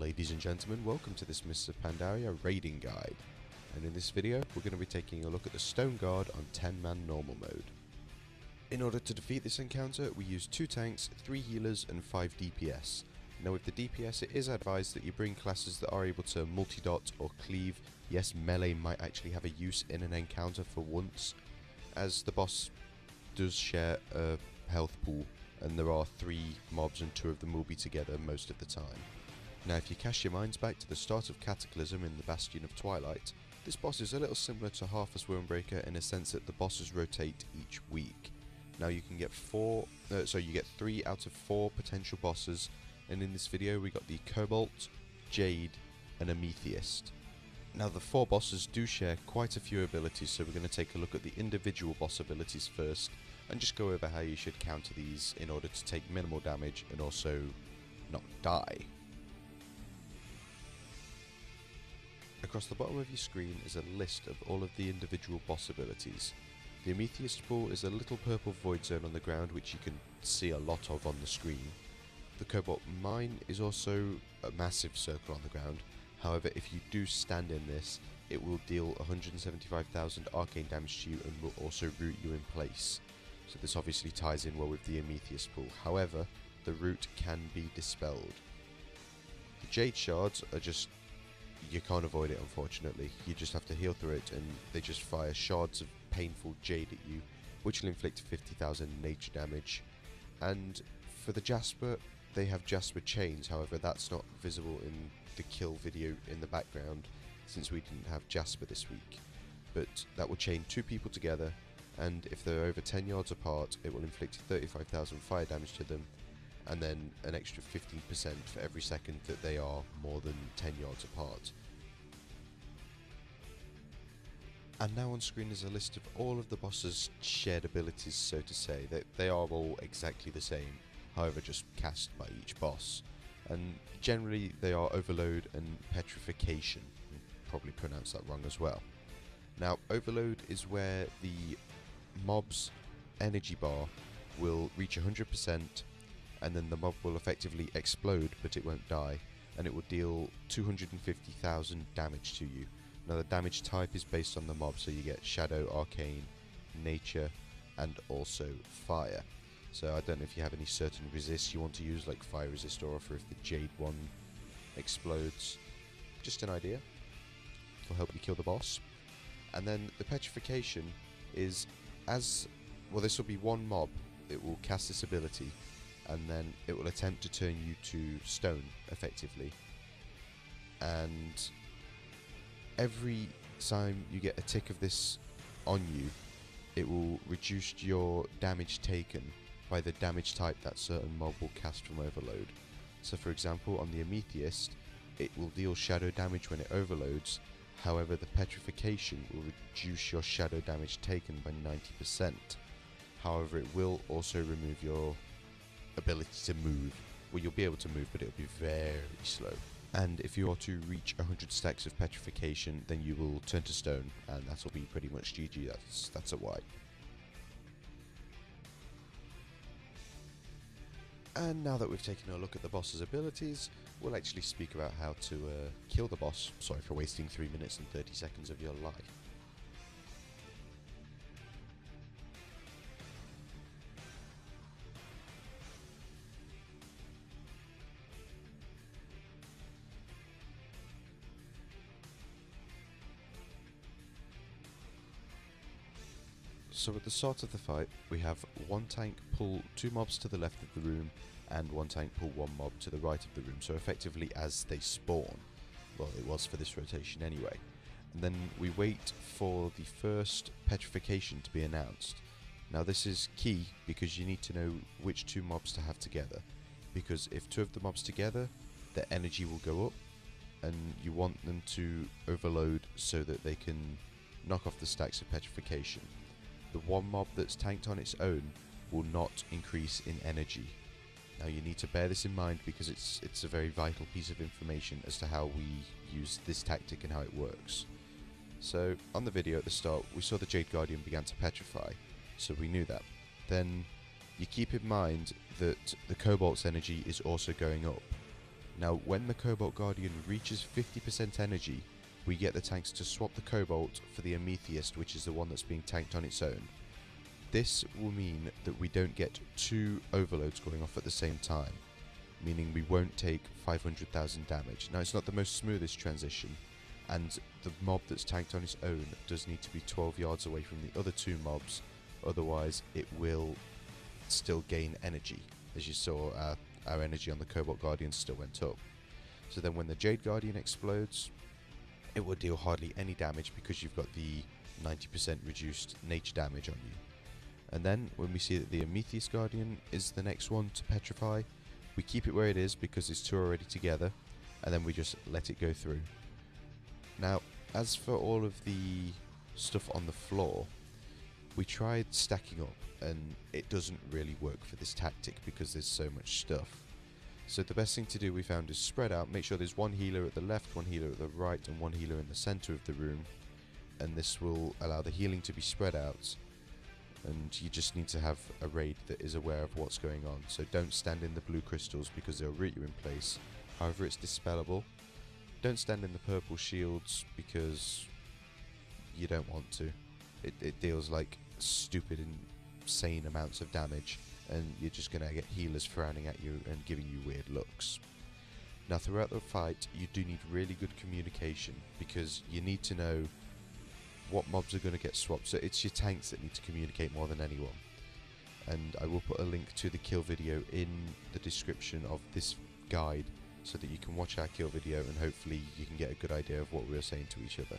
Ladies and gentlemen, welcome to this Mists of Pandaria raiding guide, and in this video we're going to be taking a look at the Stone Guard on 10-man normal mode. In order to defeat this encounter we use 2 tanks, 3 healers and 5 DPS. Now with the DPS it is advised that you bring classes that are able to multi-dot or cleave. Yes, melee might actually have a use in an encounter for once, as the boss does share a health pool and there are 3 mobs and 2 of them will be together most of the time. Now if you cast your minds back to the start of Cataclysm in the Bastion of Twilight, this boss is a little similar to Hearthus Wormbreaker in a sense that the bosses rotate each week. Now you can get 3 out of 4 potential bosses, and in this video we got the Cobalt, Jade and Amethyst. Now the 4 bosses do share quite a few abilities, so we're going to take a look at the individual boss abilities first and just go over how you should counter these in order to take minimal damage and also not die. Across the bottom of your screen is a list of all of the individual boss abilities. The Amethyst pool is a little purple void zone on the ground which you can see a lot of on the screen. The Cobalt Mine is also a massive circle on the ground. However, if you do stand in this, it will deal 175,000 arcane damage to you and will also root you in place. So this obviously ties in well with the Amethyst pool. However, the root can be dispelled. The Jade shards are just, you can't avoid it unfortunately. You just have to heal through it and they just fire shards of painful jade at you, which will inflict 50,000 nature damage. And for the Jasper, they have Jasper chains, however that's not visible in the kill video in the background since we didn't have Jasper this week. But that will chain 2 people together, and if they're over 10 yards apart it will inflict 35,000 fire damage to them, and then an extra 15% for every second that they are more than 10 yards apart. And now on screen is a list of all of the boss's shared abilities, so to say. They are all exactly the same, however just cast by each boss. And generally they are Overload and Petrification. I'll probably pronounce that wrong as well. Now Overload is where the mob's energy bar will reach 100%, and then the mob will effectively explode but it won't die, and it will deal 250,000 damage to you. Now the damage type is based on the mob, so you get Shadow, Arcane, Nature and also Fire. So I don't know if you have any certain resists you want to use, like Fire Resist, or for if the Jade one explodes. Just an idea to help you kill the boss. And then the Petrification is, as well, this will be one mob, it will cast this ability and then it will attempt to turn you to stone effectively, and every time you get a tick of this on you it will reduce your damage taken by the damage type that certain mob will cast from Overload. So for example on the Amethyst it will deal shadow damage when it overloads, however the Petrification will reduce your shadow damage taken by 90%. However it will also remove your ability to move. Well, you'll be able to move but it'll be very slow. And if you are to reach 100 stacks of Petrification then you will turn to stone, and that'll be pretty much GG. That's a wipe. And now that we've taken a look at the boss's abilities, we'll actually speak about how to kill the boss. Sorry for wasting 3 minutes and 30 seconds of your life. So at the start of the fight, we have 1 tank pull 2 mobs to the left of the room, and 1 tank pull 1 mob to the right of the room, so effectively as they spawn. Well, it was for this rotation anyway. And then we wait for the first Petrification to be announced. Now this is key because you need to know which 2 mobs to have together, because if 2 of the mobs together, their energy will go up, and you want them to overload so that they can knock off the stacks of Petrification. The 1 mob that's tanked on its own will not increase in energy. Now you need to bear this in mind because it's a very vital piece of information as to how we use this tactic and how it works. So on the video at the start we saw the Jade Guardian began to petrify, so we knew that. Then you keep in mind that the Cobalt's energy is also going up. Now, when the Cobalt Guardian reaches 50% energy, we get the tanks to swap the Cobalt for the Amethyst, which is the one that's being tanked on its own. This will mean that we don't get two overloads going off at the same time, meaning we won't take 500,000 damage. Now, it's not the most smoothest transition, and the mob that's tanked on its own does need to be 12 yards away from the other two mobs, otherwise it will still gain energy. As you saw, our energy on the Cobalt Guardian still went up. So then when the Jade Guardian explodes, it will deal hardly any damage because you've got the 90% reduced nature damage on you. And then when we see that the Amethyst Guardian is the next one to petrify, we keep it where it is because it's two already together, and then we just let it go through. Now, as for all of the stuff on the floor, we tried stacking up, and it doesn't really work for this tactic because there's so much stuff. So the best thing to do, we found, is spread out, make sure there's one healer at the left, one healer at the right, and one healer in the center of the room, and this will allow the healing to be spread out, and you just need to have a raid that is aware of what's going on. So don't stand in the blue crystals because they'll root you in place, however it's dispellable. Don't stand in the purple shields because you don't want to. It deals like stupid, insane amounts of damage, and you're just going to get healers frowning at you and giving you weird looks. Now, throughout the fight, you do need really good communication because you need to know what mobs are going to get swapped. So it's your tanks that need to communicate more than anyone. And I will put a link to the kill video in the description of this guide so that you can watch our kill video and hopefully you can get a good idea of what we are saying to each other.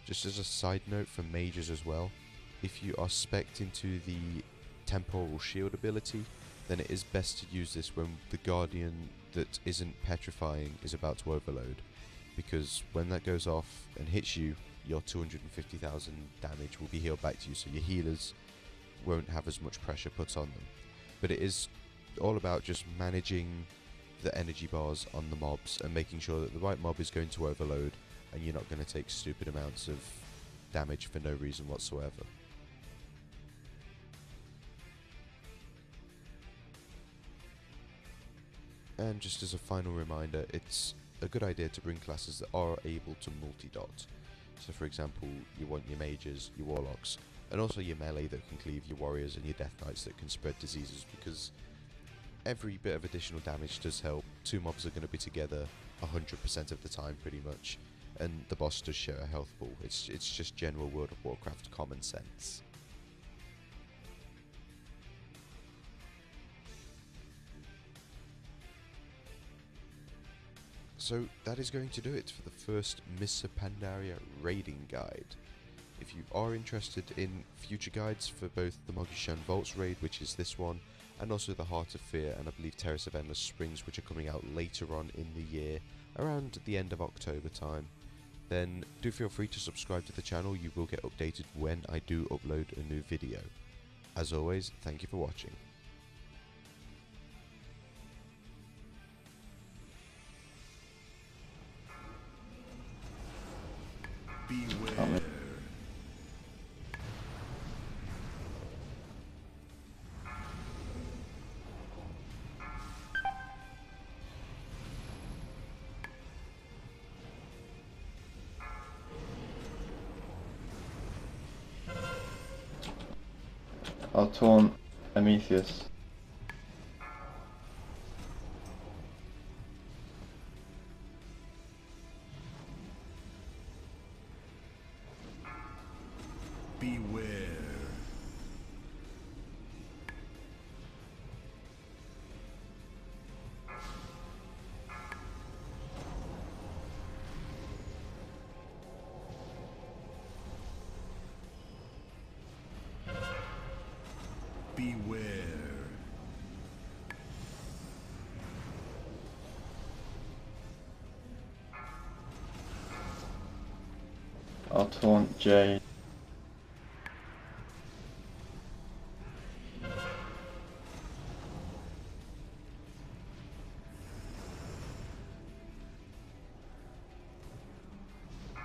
Just as a side note for mages as well, if you are specced into the temporal shield ability, then it is best to use this when the Guardian that isn't petrifying is about to overload, because when that goes off and hits you, your 250,000 damage will be healed back to you, so your healers won't have as much pressure put on them. But it is all about just managing the energy bars on the mobs and making sure that the right mob is going to overload and you're not going to take stupid amounts of damage for no reason whatsoever. And just as a final reminder, it's a good idea to bring classes that are able to multi-dot. So for example, you want your mages, your warlocks, and also your melee that can cleave, your warriors and your death knights that can spread diseases, because every bit of additional damage does help. Two mobs are going to be together 100% of the time pretty much, and the boss does share a health pool. It's just general World of Warcraft common sense. So that is going to do it for the first Mists of Pandaria raiding guide. If you are interested in future guides for both the Mogishan Vaults raid, which is this one, and also the Heart of Fear and I believe Terrace of Endless Springs, which are coming out later on in the year, around the end of October time, then do feel free to subscribe to the channel. You will get updated when I do upload a new video. As always, thank you for watching. Beware. I'll taunt Amethyst. Beware. Beware. I'll taunt Jade.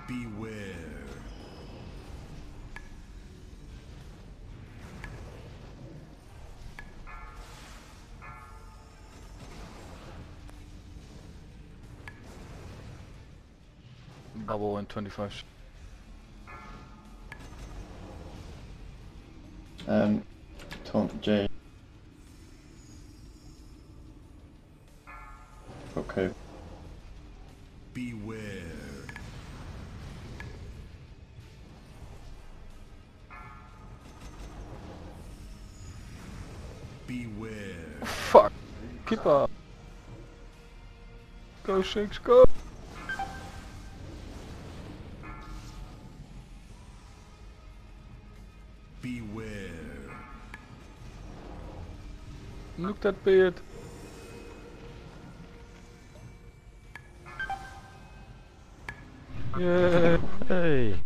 Beware. Bubble in 25. Taunt J. Okay. Beware. Beware. Fuck! Keep up! Go 6, go! Beware. Look that beard! Yeah! Hey!